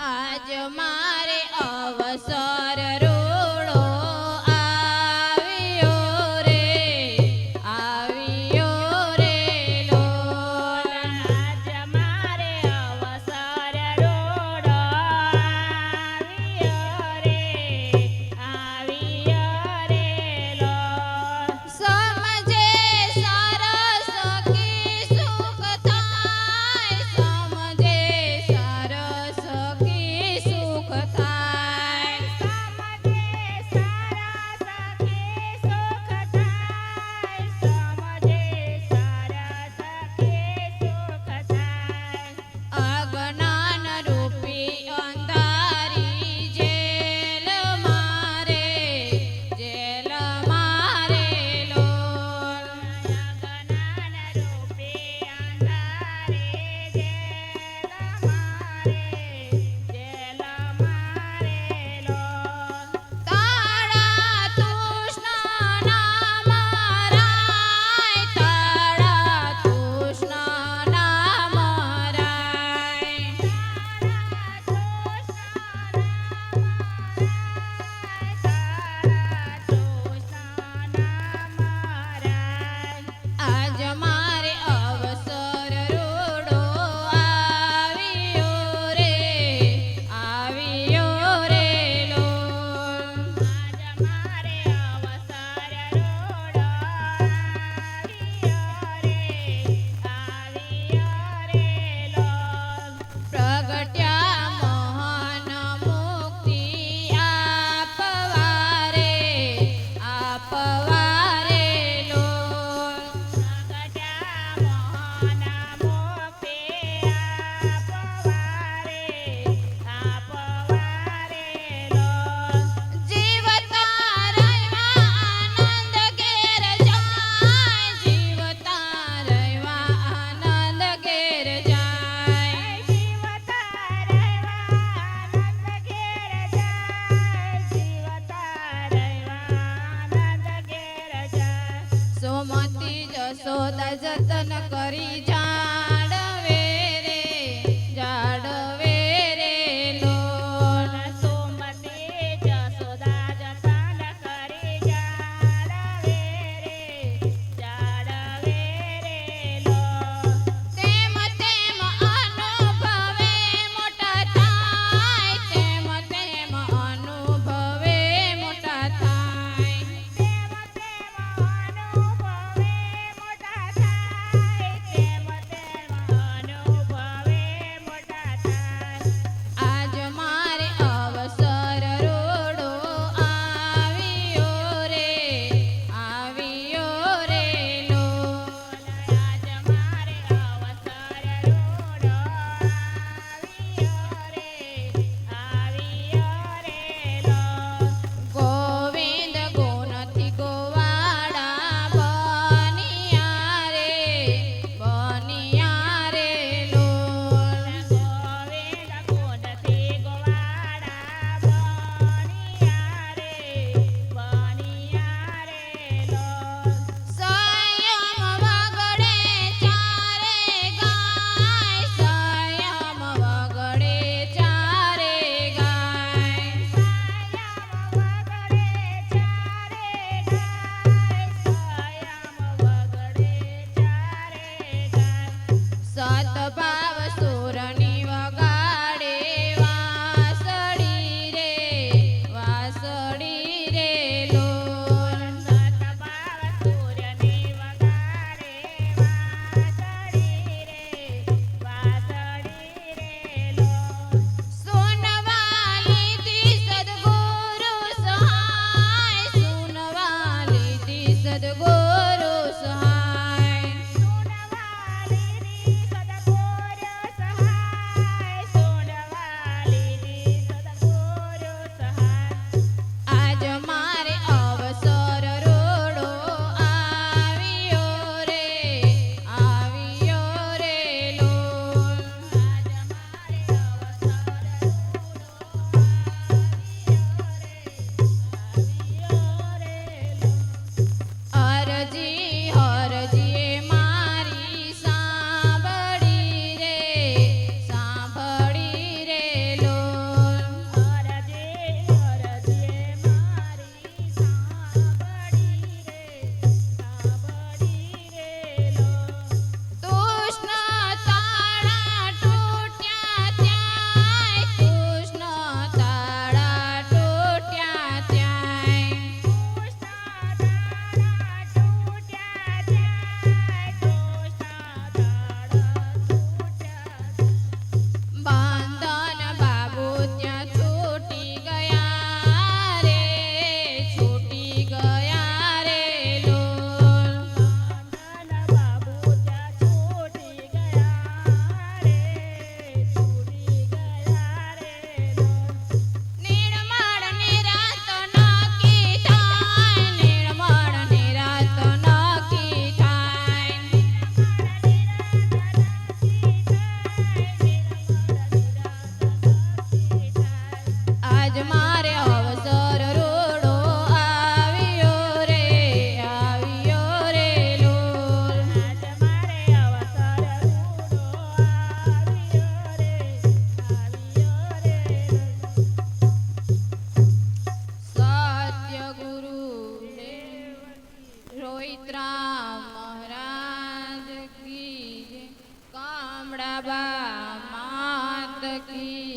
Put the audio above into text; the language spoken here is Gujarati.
આજ મારે અવસર રૂડો આવ્યો રે લોલ. આજ મારે અવસર રૂડો આવ્યો રે લોલ. સમજે સરસ કી સુખ થાય, સમજે સરસ કી સુખ થાય. સમજે સરસ કી સુખ થાય, સમજે સરસ કી સુખ થાય. અજ્ઞાન રૂપી અંધારી જેલ મારે લોલ. જ્ઞાન રૂપી અંધારે જેલ મારે લોલ. તાળા તૃષ્ણા ના મરાય, તાળા તૃષ્ણા ના મરાય. આજ મારે અવસર રૂડો આવ્યો રે લોલ. પ્રગટ્યા મોહન મુક્તિ આપવારે લોલ. જીવતા રહેવા આનંદ ઘેર જાય, જીવતા રહેવા આનંદ ઘેર જાય. સોમતી જશોદા જતન કરી જાડવે રે લોલ. તેમ તેમ અનુભવે મોટા થાય, તેમ તેમ અનુભવે મોટા થાય. તેમ શામળાબા માત કી